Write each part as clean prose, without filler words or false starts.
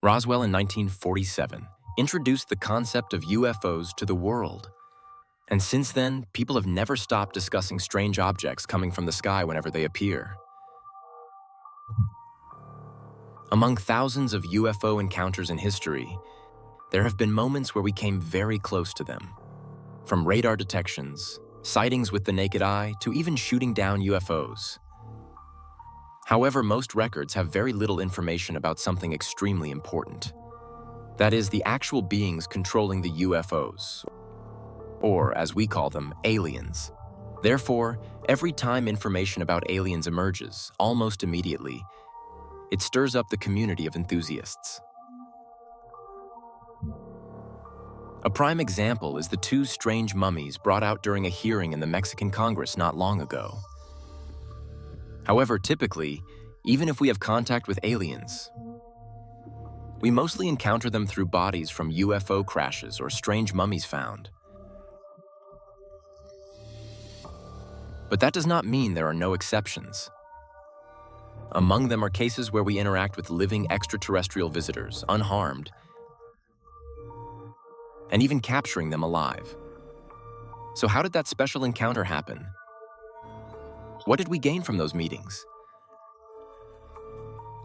Roswell in 1947 introduced the concept of UFOs to the world. And since then, people have never stopped discussing strange objects coming from the sky whenever they appear. Among thousands of UFO encounters in history, there have been moments where we came very close to them. From radar detections, sightings with the naked eye, to even shooting down UFOs. However, most records have very little information about something extremely important. That is, the actual beings controlling the UFOs, or as we call them, aliens. Therefore, every time information about aliens emerges, almost immediately, it stirs up the community of enthusiasts. A prime example is the two strange mummies brought out during a hearing in the Mexican Congress not long ago. However, typically, even if we have contact with aliens, we mostly encounter them through bodies from UFO crashes or strange mummies found. But that does not mean there are no exceptions. Among them are cases where we interact with living extraterrestrial visitors, unharmed, and even capturing them alive. So how did that special encounter happen? What did we gain from those meetings?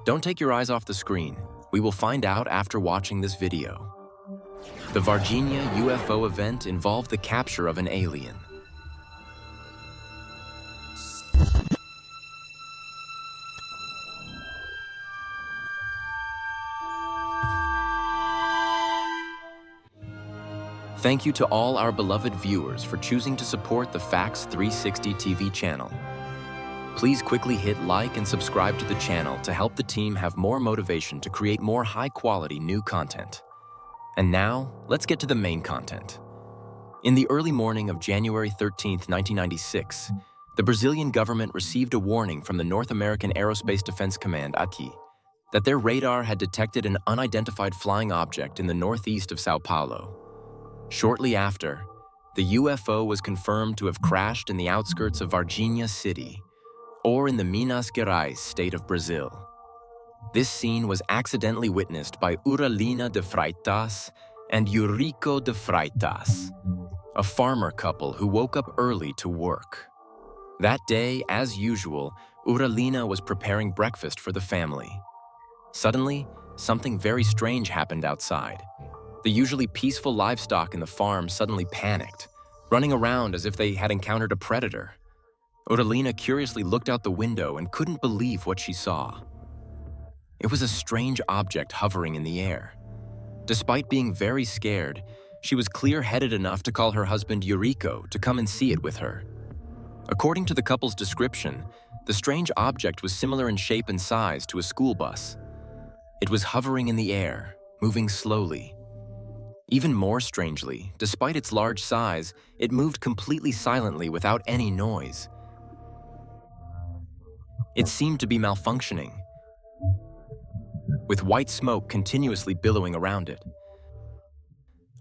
Don't take your eyes off the screen. We will find out after watching this video. The Varginha UFO event involved the capture of an alien. Thank you to all our beloved viewers for choosing to support the Facts 360 TV channel. Please quickly hit like and subscribe to the channel to help the team have more motivation to create more high-quality new content. And now, let's get to the main content. In the early morning of January 13, 1996, the Brazilian government received a warning from the North American Aerospace Defense Command, ATI, that their radar had detected an unidentified flying object in the northeast of Sao Paulo. Shortly after, the UFO was confirmed to have crashed in the outskirts of Varginha city, or in the Minas Gerais state of Brazil. This scene was accidentally witnessed by Uralina de Freitas and Eurico de Freitas, a farmer couple who woke up early to work. That day, as usual, Uralina was preparing breakfast for the family. Suddenly, something very strange happened outside. The usually peaceful livestock in the farm suddenly panicked, running around as if they had encountered a predator. Uralina curiously looked out the window and couldn't believe what she saw. It was a strange object hovering in the air. Despite being very scared, she was clear-headed enough to call her husband Eurico to come and see it with her. According to the couple's description, the strange object was similar in shape and size to a school bus. It was hovering in the air, moving slowly. Even more strangely, despite its large size, it moved completely silently without any noise. It seemed to be malfunctioning, with white smoke continuously billowing around it.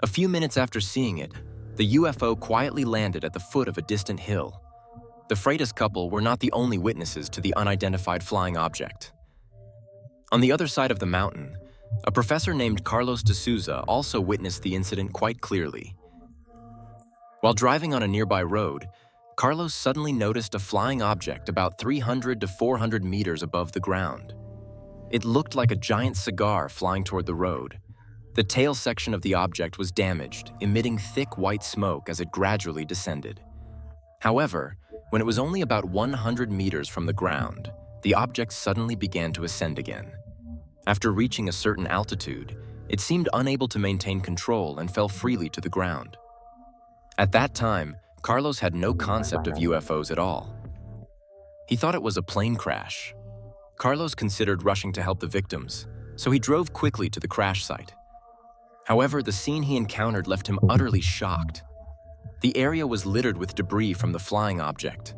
A few minutes after seeing it, the UFO quietly landed at the foot of a distant hill. The Freitas couple were not the only witnesses to the unidentified flying object. On the other side of the mountain, a professor named Carlos de Souza also witnessed the incident quite clearly. While driving on a nearby road, Carlos suddenly noticed a flying object about 300 to 400 meters above the ground. It looked like a giant cigar flying toward the road. The tail section of the object was damaged, emitting thick white smoke as it gradually descended. However, when it was only about 100 meters from the ground, the object suddenly began to ascend again. After reaching a certain altitude, it seemed unable to maintain control and fell freely to the ground. At that time, Carlos had no concept of UFOs at all. He thought it was a plane crash. Carlos considered rushing to help the victims, so he drove quickly to the crash site. However, the scene he encountered left him utterly shocked. The area was littered with debris from the flying object.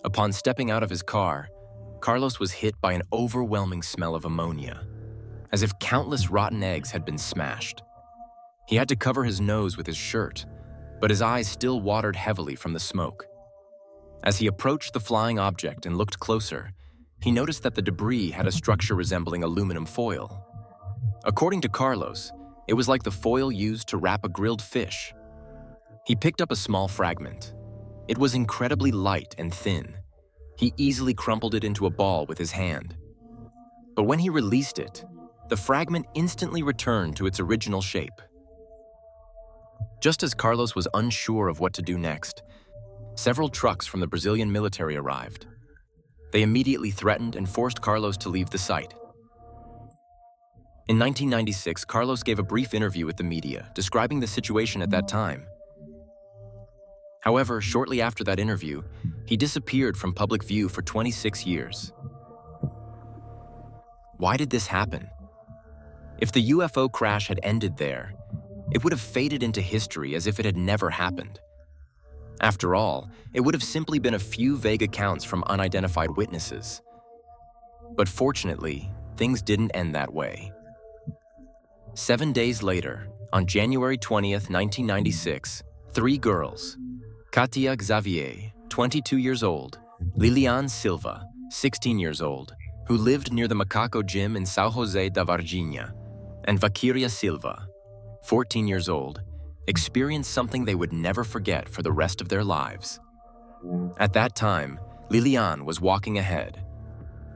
Upon stepping out of his car, Carlos was hit by an overwhelming smell of ammonia, as if countless rotten eggs had been smashed. He had to cover his nose with his shirt, but his eyes still watered heavily from the smoke. As he approached the flying object and looked closer, he noticed that the debris had a structure resembling aluminum foil. According to Carlos, it was like the foil used to wrap a grilled fish. He picked up a small fragment. It was incredibly light and thin. He easily crumpled it into a ball with his hand. But when he released it, the fragment instantly returned to its original shape. Just as Carlos was unsure of what to do next, several trucks from the Brazilian military arrived. They immediately threatened and forced Carlos to leave the site. In 1996, Carlos gave a brief interview with the media, describing the situation at that time. However, shortly after that interview, he disappeared from public view for 26 years. Why did this happen? If the UFO crash had ended there, it would have faded into history as if it had never happened. After all, it would have simply been a few vague accounts from unidentified witnesses. But fortunately, things didn't end that way. 7 days later, on January 20th, 1996, 3 girls, Katia Xavier, 22 years old, Lilian Silva, 16 years old, who lived near the Macaco Gym in São José da Varginha, and Valkyria Silva, 14 years old, experienced something they would never forget for the rest of their lives. At that time, Lilian was walking ahead,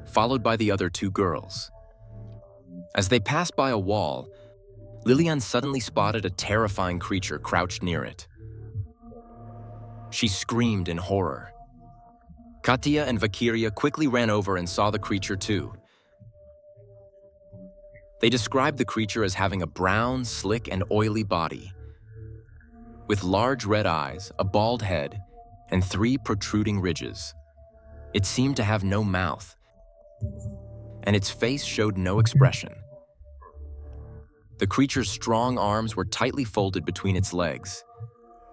followed by the other 2 girls. As they passed by a wall, Lilian suddenly spotted a terrifying creature crouched near it. She screamed in horror. Katia and Valkyria quickly ran over and saw the creature too. They described the creature as having a brown, slick, and oily body, with large red eyes, a bald head, and 3 protruding ridges. It seemed to have no mouth, and its face showed no expression. The creature's strong arms were tightly folded between its legs.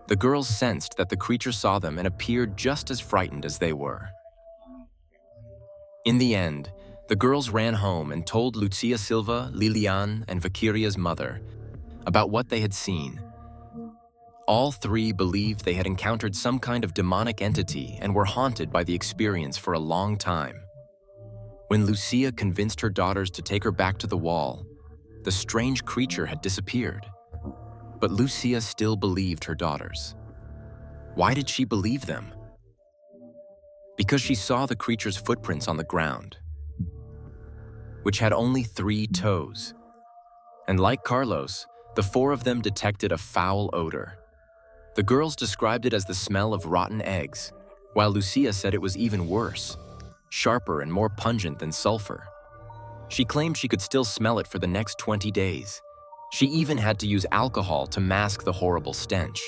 The girls sensed that the creature saw them and appeared just as frightened as they were. In the end, the girls ran home and told Lucia Silva, Lilian, and Valkyria's mother about what they had seen. All 3 believed they had encountered some kind of demonic entity and were haunted by the experience for a long time. When Lucia convinced her daughters to take her back to the wall, the strange creature had disappeared. But Lucia still believed her daughters. Why did she believe them? Because she saw the creature's footprints on the ground, which had only 3 toes. And like Carlos, the 4 of them detected a foul odor. The girls described it as the smell of rotten eggs, while Lucia said it was even worse, sharper and more pungent than sulfur. She claimed she could still smell it for the next 20 days. She even had to use alcohol to mask the horrible stench.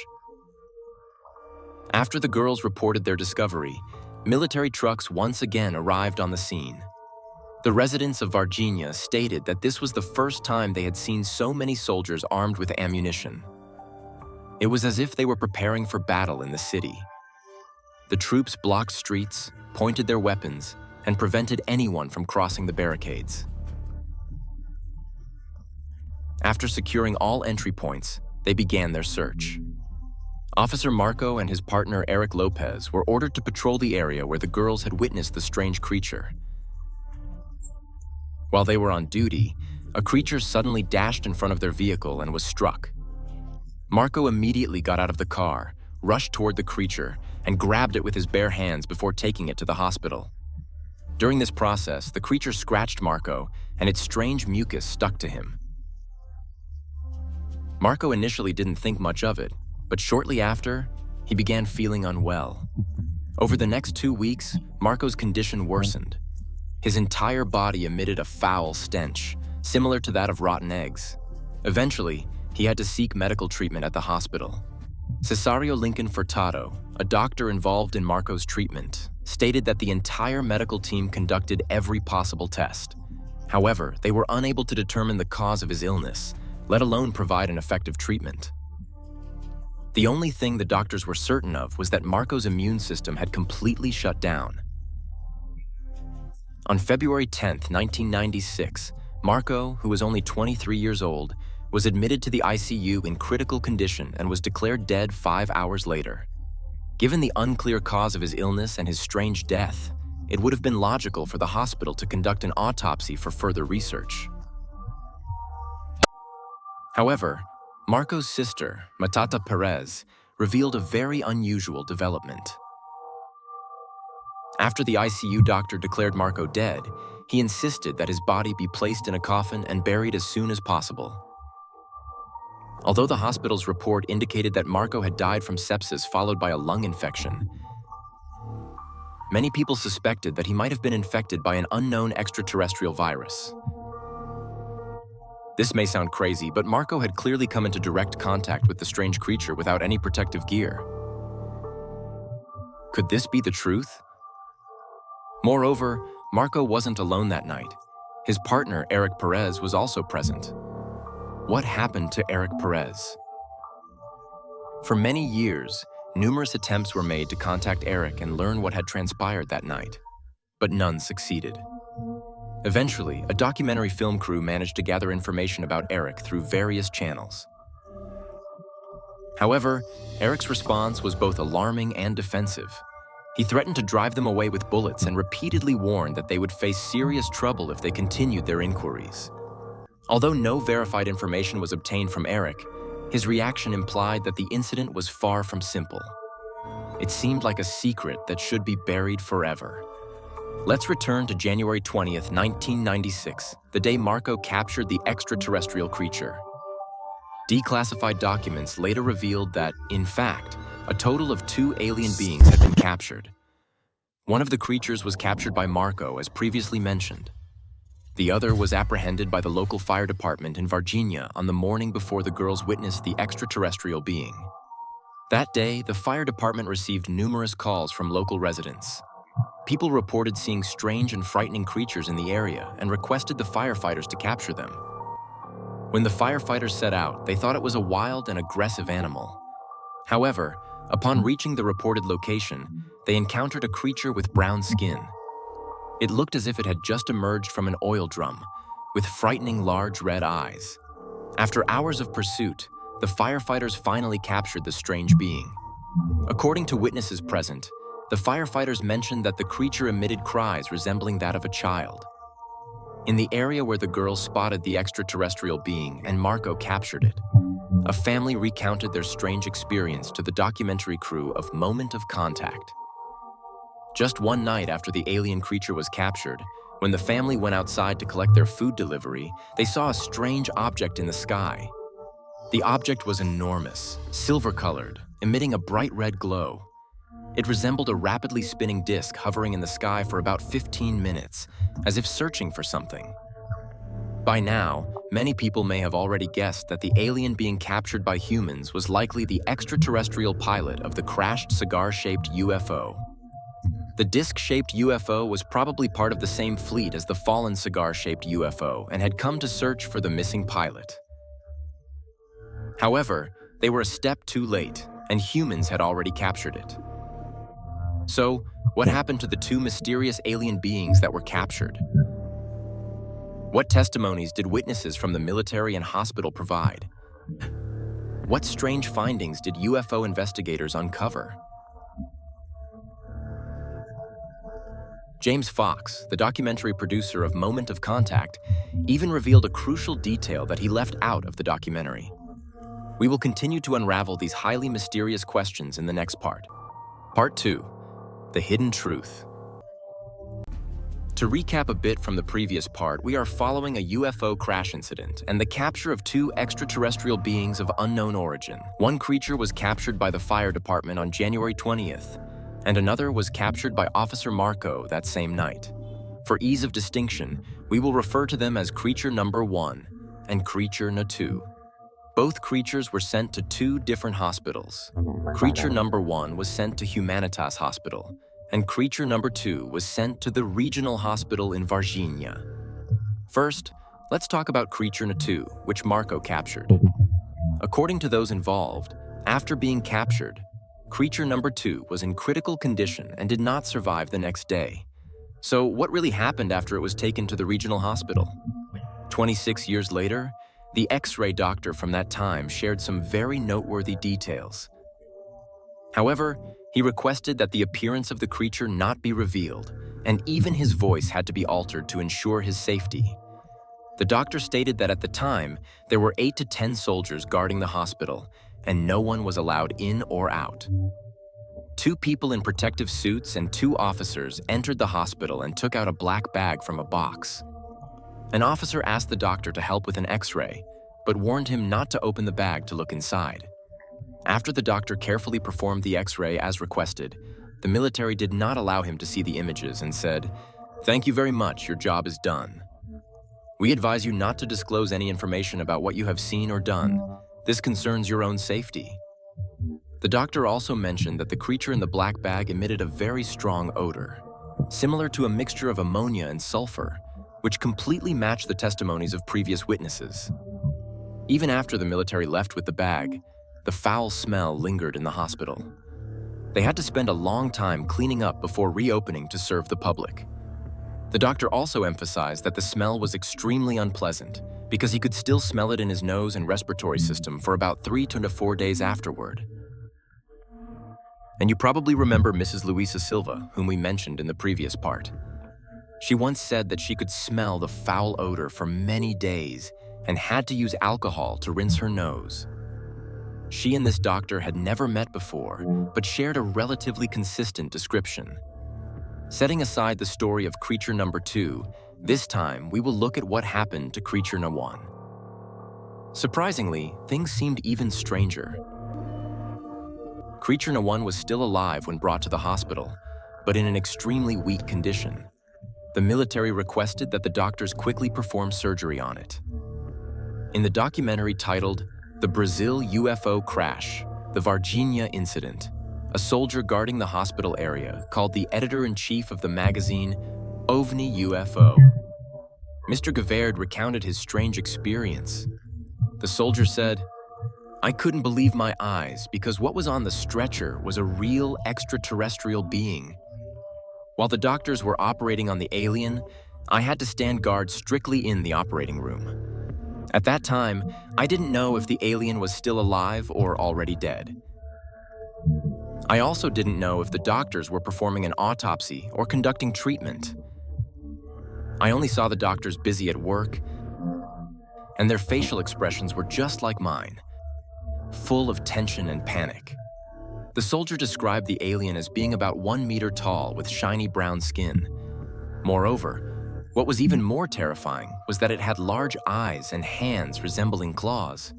After the girls reported their discovery, military trucks once again arrived on the scene. The residents of Varginha stated that this was the first time they had seen so many soldiers armed with ammunition. It was as if they were preparing for battle in the city. The troops blocked streets, pointed their weapons, and prevented anyone from crossing the barricades. After securing all entry points, they began their search. Officer Marco and his partner Eric Lopez were ordered to patrol the area where the girls had witnessed the strange creature. While they were on duty, a creature suddenly dashed in front of their vehicle and was struck. Marco immediately got out of the car, rushed toward the creature, and grabbed it with his bare hands before taking it to the hospital. During this process, the creature scratched Marco, and its strange mucus stuck to him. Marco initially didn't think much of it, but shortly after, he began feeling unwell. Over the next 2 weeks, Marco's condition worsened. His entire body emitted a foul stench, similar to that of rotten eggs. Eventually, he had to seek medical treatment at the hospital. Cesario Lincoln Furtado, a doctor involved in Marco's treatment, stated that the entire medical team conducted every possible test. However, they were unable to determine the cause of his illness, let alone provide an effective treatment. The only thing the doctors were certain of was that Marco's immune system had completely shut down. On February 10, 1996, Marco, who was only 23 years old, was admitted to the ICU in critical condition and was declared dead 5 hours later. Given the unclear cause of his illness and his strange death, it would have been logical for the hospital to conduct an autopsy for further research. However, Marco's sister, Matata Perez, revealed a very unusual development. After the ICU doctor declared Marco dead, he insisted that his body be placed in a coffin and buried as soon as possible. Although the hospital's report indicated that Marco had died from sepsis followed by a lung infection, many people suspected that he might have been infected by an unknown extraterrestrial virus. This may sound crazy, but Marco had clearly come into direct contact with the strange creature without any protective gear. Could this be the truth? Moreover, Marco wasn't alone that night. His partner, Eric Perez, was also present. What happened to Eric Perez? For many years, numerous attempts were made to contact Eric and learn what had transpired that night, but none succeeded. Eventually, a documentary film crew managed to gather information about Eric through various channels. However, Eric's response was both alarming and defensive. He threatened to drive them away with bullets and repeatedly warned that they would face serious trouble if they continued their inquiries. Although no verified information was obtained from Eric, his reaction implied that the incident was far from simple. It seemed like a secret that should be buried forever. Let's return to January 20th, 1996, the day Marco captured the extraterrestrial creature. Declassified documents later revealed that, in fact, a total of 2 alien beings had been captured. One of the creatures was captured by Marco, as previously mentioned. The other was apprehended by the local fire department in Varginha on the morning before the girls witnessed the extraterrestrial being. That day, the fire department received numerous calls from local residents. People reported seeing strange and frightening creatures in the area and requested the firefighters to capture them. When the firefighters set out, they thought it was a wild and aggressive animal. However, upon reaching the reported location, they encountered a creature with brown skin. It looked as if it had just emerged from an oil drum, with frightening large red eyes. After hours of pursuit, the firefighters finally captured the strange being. According to witnesses present, the firefighters mentioned that the creature emitted cries resembling that of a child. In the area where the girls spotted the extraterrestrial being and Marco captured it, a family recounted their strange experience to the documentary crew of Moment of Contact. Just one night after the alien creature was captured, when the family went outside to collect their food delivery, they saw a strange object in the sky. The object was enormous, silver-colored, emitting a bright red glow. It resembled a rapidly spinning disc hovering in the sky for about 15 minutes, as if searching for something. By now, many people may have already guessed that the alien being captured by humans was likely the extraterrestrial pilot of the crashed cigar-shaped UFO. The disc-shaped UFO was probably part of the same fleet as the fallen cigar-shaped UFO and had come to search for the missing pilot. However, they were a step too late, and humans had already captured it. So, what happened to the 2 mysterious alien beings that were captured? What testimonies did witnesses from the military and hospital provide? What strange findings did UFO investigators uncover? James Fox, the documentary producer of Moment of Contact, even revealed a crucial detail that he left out of the documentary. We will continue to unravel these highly mysterious questions in the next part. Part 2. The Hidden Truth. To recap a bit from the previous part, we are following a UFO crash incident and the capture of 2 extraterrestrial beings of unknown origin. One creature was captured by the fire department on January 20th, and another was captured by Officer Marco that same night. For ease of distinction, we will refer to them as Creature Number 1 and Creature No. 2. Both creatures were sent to 2 different hospitals. Creature Number 1 was sent to Humanitas Hospital, and Creature Number 2 was sent to the regional hospital in Varginha. First, let's talk about Creature No. 2, which Marco captured. According to those involved, after being captured, Creature Number 2 was in critical condition and did not survive the next day. So what really happened after it was taken to the regional hospital? 26 years later, the X-ray doctor from that time shared some very noteworthy details. However, he requested that the appearance of the creature not be revealed, and even his voice had to be altered to ensure his safety. The doctor stated that at the time, there were 8 to 10 soldiers guarding the hospital, and no one was allowed in or out. 2 people in protective suits and 2 officers entered the hospital and took out a black bag from a box. An officer asked the doctor to help with an X-ray, but warned him not to open the bag to look inside. After the doctor carefully performed the X-ray as requested, the military did not allow him to see the images and said, "Thank you very much, your job is done. We advise you not to disclose any information about what you have seen or done. This concerns your own safety." The doctor also mentioned that the creature in the black bag emitted a very strong odor, similar to a mixture of ammonia and sulfur, which completely matched the testimonies of previous witnesses. Even after the military left with the bag, the foul smell lingered in the hospital. They had to spend a long time cleaning up before reopening to serve the public. The doctor also emphasized that the smell was extremely unpleasant because he could still smell it in his nose and respiratory system for about 3 to 4 days afterward. And you probably remember Mrs. Luisa Silva, whom we mentioned in the previous part. She once said that she could smell the foul odor for many days and had to use alcohol to rinse her nose. She and this doctor had never met before, but shared a relatively consistent description. Setting aside the story of creature number 2, this time we will look at what happened to creature number 1. Surprisingly, things seemed even stranger. Creature number 1 was still alive when brought to the hospital, but in an extremely weak condition. The military requested that the doctors quickly perform surgery on it. In the documentary titled "The Brazil UFO Crash, the Varginha Incident," a soldier guarding the hospital area called the editor-in-chief of the magazine OVNI UFO. Mr. Gaverd recounted his strange experience. The soldier said, "I couldn't believe my eyes because what was on the stretcher was a real extraterrestrial being. While the doctors were operating on the alien, I had to stand guard strictly in the operating room. At that time, I didn't know if the alien was still alive or already dead. I also didn't know if the doctors were performing an autopsy or conducting treatment. I only saw the doctors busy at work, and their facial expressions were just like mine, full of tension and panic." The soldier described the alien as being about 1 meter tall with shiny brown skin. Moreover, what was even more terrifying was that it had large eyes and hands resembling claws.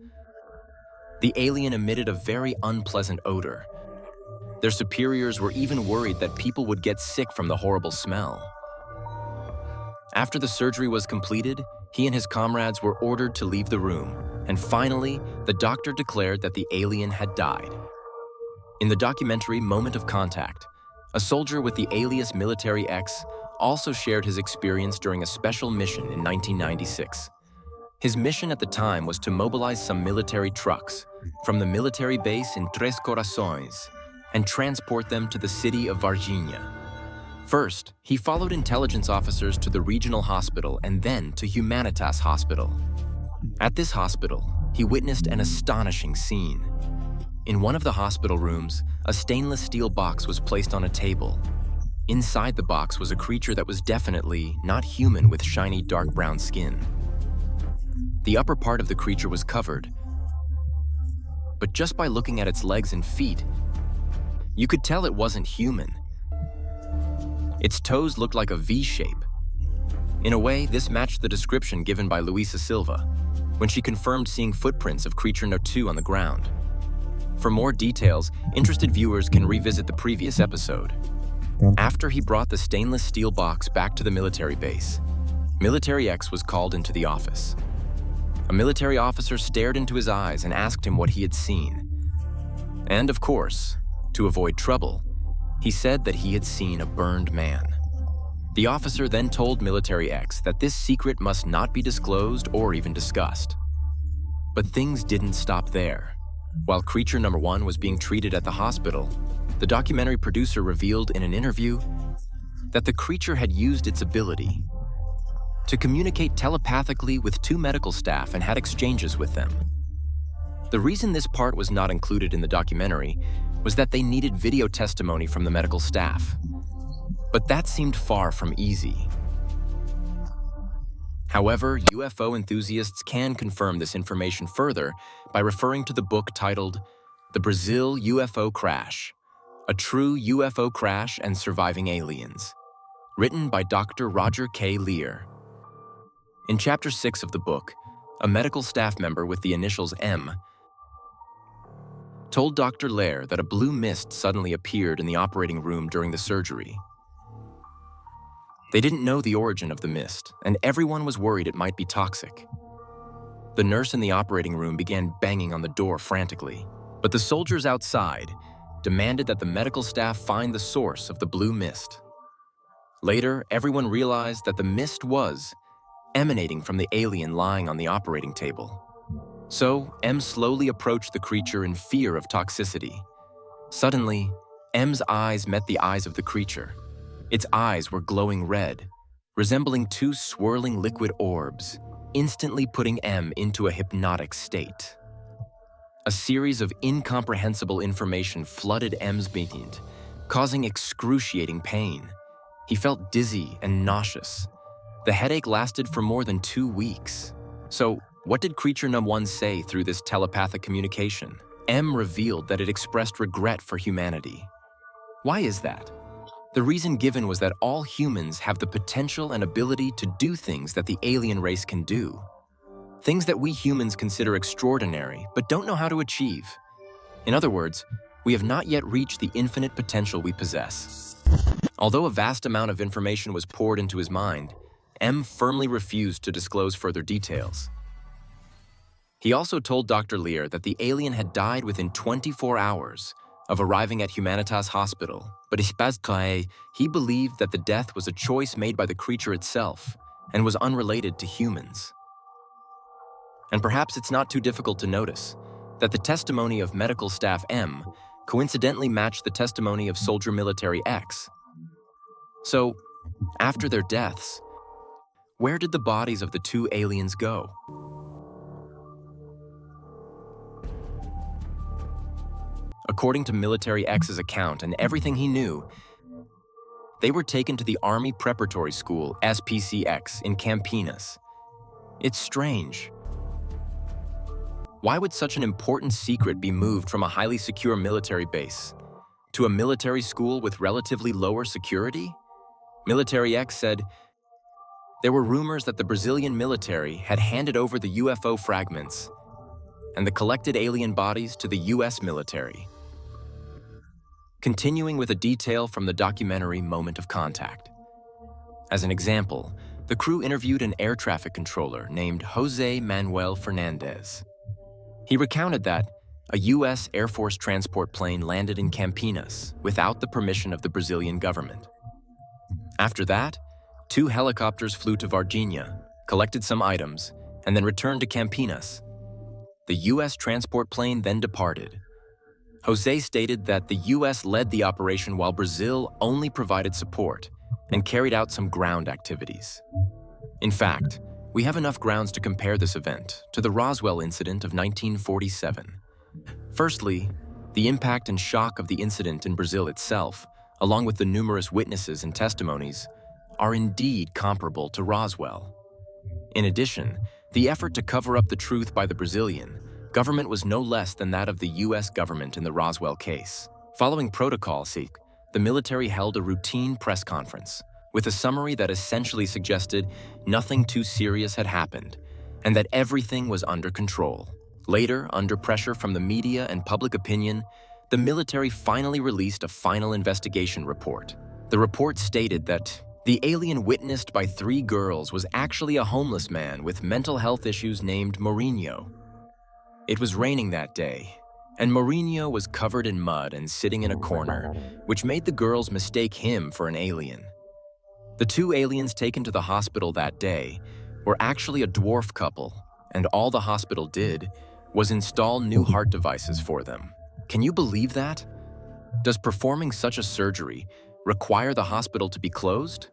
The alien emitted a very unpleasant odor. Their superiors were even worried that people would get sick from the horrible smell. After the surgery was completed, he and his comrades were ordered to leave the room, and finally, the doctor declared that the alien had died. In the documentary Moment of Contact, a soldier with the alias Military X also shared his experience during a special mission in 1996. His mission at the time was to mobilize some military trucks from the military base in Tres Corações and transport them to the city of Varginha. First, he followed intelligence officers to the regional hospital and then to Humanitas Hospital. At this hospital, he witnessed an astonishing scene. In one of the hospital rooms, a stainless steel box was placed on a table. Inside the box was a creature that was definitely not human with shiny dark brown skin. The upper part of the creature was covered, but just by looking at its legs and feet, you could tell it wasn't human. Its toes looked like a V shape. In a way, this matched the description given by Luisa Silva when she confirmed seeing footprints of creature No. 2 on the ground. For more details, interested viewers can revisit the previous episode. After he brought the stainless steel box back to the military base, Military X was called into the office. A military officer stared into his eyes and asked him what he had seen. And of course, to avoid trouble, he said that he had seen a burned man. The officer then told Military X that this secret must not be disclosed or even discussed. But things didn't stop there. While creature number 1 was being treated at the hospital, the documentary producer revealed in an interview that the creature had used its ability to communicate telepathically with 2 medical staff and had exchanges with them. The reason this part was not included in the documentary was that they needed video testimony from the medical staff. But that seemed far from easy. However, UFO enthusiasts can confirm this information further by referring to the book titled The Brazil UFO Crash, A True UFO Crash and Surviving Aliens, written by Dr. Roger K. Lear. In Chapter 6 of the book, a medical staff member with the initials M told Dr. Lear that a blue mist suddenly appeared in the operating room during the surgery. They didn't know the origin of the mist, and everyone was worried it might be toxic. The nurse in the operating room began banging on the door frantically, but the soldiers outside demanded that the medical staff find the source of the blue mist. Later, everyone realized that the mist was emanating from the alien lying on the operating table. So, M slowly approached the creature in fear of toxicity. Suddenly, M's eyes met the eyes of the creature. Its eyes were glowing red, resembling two swirling liquid orbs, instantly putting M into a hypnotic state. A series of incomprehensible information flooded M's mind, causing excruciating pain. He felt dizzy and nauseous. The headache lasted for more than 2 weeks. So, what did Creature Number 1 say through this telepathic communication? M revealed that it expressed regret for humanity. Why is that? The reason given was that all humans have the potential and ability to do things that the alien race can do. Things that we humans consider extraordinary, but don't know how to achieve. In other words, we have not yet reached the infinite potential we possess. Although a vast amount of information was poured into his mind, M firmly refused to disclose further details. He also told Dr. Lear that the alien had died within 24 hours of arriving at Humanitas Hospital, but he believed that the death was a choice made by the creature itself and was unrelated to humans. And perhaps it's not too difficult to notice that the testimony of medical staff M coincidentally matched the testimony of soldier military X. So, after their deaths, where did the bodies of the two aliens go? According to Military X's account and everything he knew, they were taken to the Army Preparatory School, SPCX, in Campinas. It's strange. Why would such an important secret be moved from a highly secure military base to a military school with relatively lower security? Military X said, there were rumors that the Brazilian military had handed over the UFO fragments and the collected alien bodies to the US military. Continuing with a detail from the documentary Moment of Contact. As an example, the crew interviewed an air traffic controller named Jose Manuel Fernandez. He recounted that a US Air Force transport plane landed in Campinas without the permission of the Brazilian government. After that, 2 helicopters flew to Varginha, collected some items, and then returned to Campinas. The US transport plane then departed. Jose stated that the US led the operation while Brazil only provided support and carried out some ground activities. In fact, we have enough grounds to compare this event to the Roswell incident of 1947. Firstly, the impact and shock of the incident in Brazil itself, along with the numerous witnesses and testimonies, are indeed comparable to Roswell. In addition, the effort to cover up the truth by the Brazilian government was no less than that of the US government in the Roswell case. Following protocol, the military held a routine press conference with a summary that essentially suggested nothing too serious had happened and that everything was under control. Later, under pressure from the media and public opinion, the military finally released a final investigation report. The report stated that the alien witnessed by 3 girls was actually a homeless man with mental health issues named Mourinho. It was raining that day, and Mourinho was covered in mud and sitting in a corner, which made the girls mistake him for an alien. The 2 aliens taken to the hospital that day were actually a dwarf couple, and all the hospital did was install new heart devices for them. Can you believe that? Does performing such a surgery require the hospital to be closed?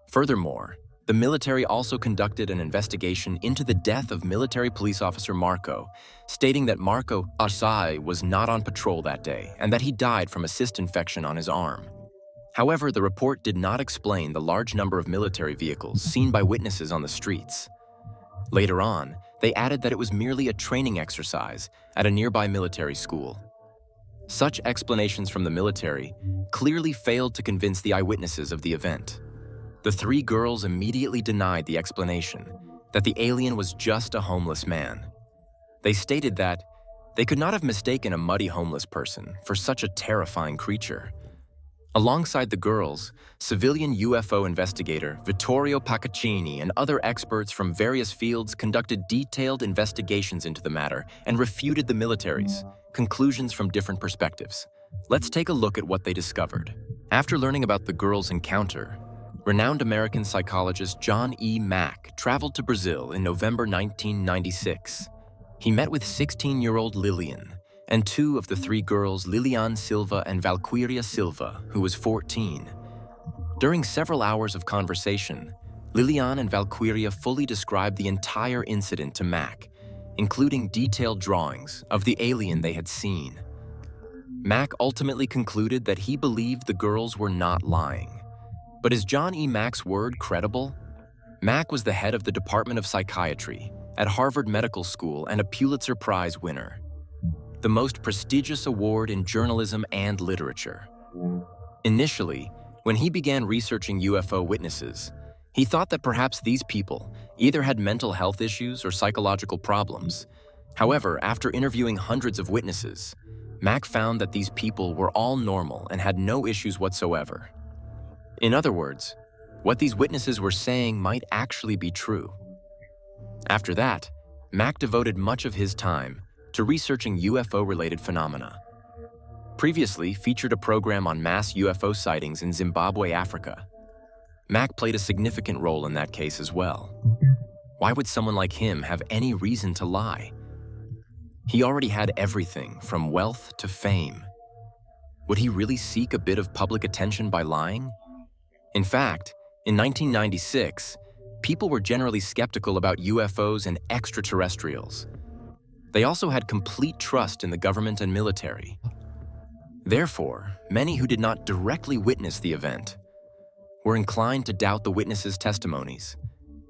Furthermore, the military also conducted an investigation into the death of military police officer Marco, stating that Marco Asai was not on patrol that day and that he died from a cyst infection on his arm. However, the report did not explain the large number of military vehicles seen by witnesses on the streets. Later on, they added that it was merely a training exercise at a nearby military school. Such explanations from the military clearly failed to convince the eyewitnesses of the event. The three girls immediately denied the explanation that the alien was just a homeless man. They stated that they could not have mistaken a muddy homeless person for such a terrifying creature. Alongside the girls, civilian UFO investigator Vittorio Paccaccini and other experts from various fields conducted detailed investigations into the matter and refuted the military's conclusions from different perspectives. Let's take a look at what they discovered. After learning about the girls' encounter, renowned American psychologist John E. Mack traveled to Brazil in November 1996. He met with 16-year-old Lilian and two of the three girls, Lilian Silva and Valquíria Silva, who was 14. During several hours of conversation, Lilian and Valquíria fully described the entire incident to Mack, including detailed drawings of the alien they had seen. Mack ultimately concluded that he believed the girls were not lying. But is John E. Mack's word credible? Mack was the head of the Department of Psychiatry at Harvard Medical School and a Pulitzer Prize winner, the most prestigious award in journalism and literature. Initially, when he began researching UFO witnesses, he thought that perhaps these people either had mental health issues or psychological problems. However, after interviewing hundreds of witnesses, Mack found that these people were all normal and had no issues whatsoever. In other words, what these witnesses were saying might actually be true. After that, Mack devoted much of his time to researching UFO-related phenomena. Previously featured a program on mass UFO sightings in Zimbabwe, Africa. Mack played a significant role in that case as well. Why would someone like him have any reason to lie? He already had everything from wealth to fame. Would he really seek a bit of public attention by lying? In fact, in 1996, people were generally skeptical about UFOs and extraterrestrials. They also had complete trust in the government and military. Therefore, many who did not directly witness the event were inclined to doubt the witnesses' testimonies,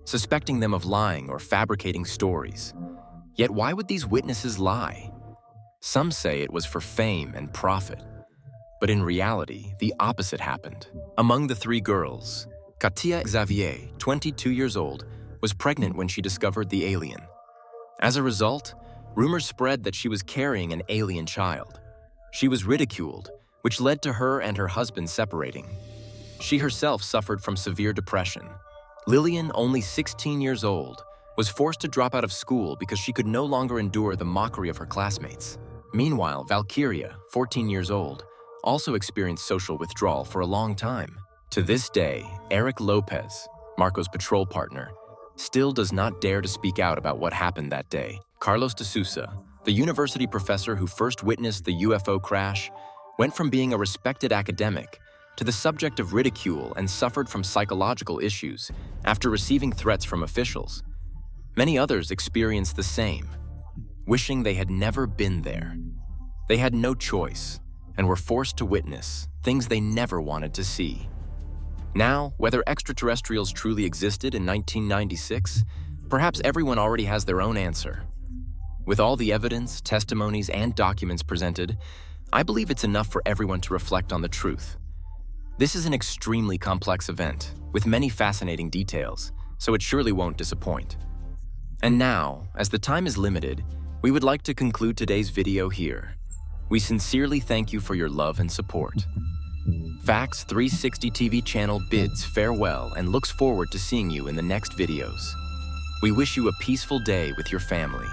suspecting them of lying or fabricating stories. Yet why would these witnesses lie? Some say it was for fame and profit, but in reality, the opposite happened. Among the three girls, Katia Xavier, 22 years old, was pregnant when she discovered the alien. As a result, rumors spread that she was carrying an alien child. She was ridiculed, which led to her and her husband separating. She herself suffered from severe depression. Lilian, only 16 years old, was forced to drop out of school because she could no longer endure the mockery of her classmates. Meanwhile, Valquíria, 14 years old, also experienced social withdrawal for a long time. To this day, Eric Lopez, Marco's patrol partner, still does not dare to speak out about what happened that day. Carlos de Sousa, the university professor who first witnessed the UFO crash, went from being a respected academic to the subject of ridicule and suffered from psychological issues after receiving threats from officials. Many others experienced the same, wishing they had never been there. They had no choice and were forced to witness things they never wanted to see. Now, whether extraterrestrials truly existed in 1996, perhaps everyone already has their own answer. With all the evidence, testimonies, and documents presented, I believe it's enough for everyone to reflect on the truth. This is an extremely complex event, with many fascinating details, so it surely won't disappoint. And now, as the time is limited, we would like to conclude today's video here. We sincerely thank you for your love and support. Facts 360 TV channel bids farewell and looks forward to seeing you in the next videos. We wish you a peaceful day with your family.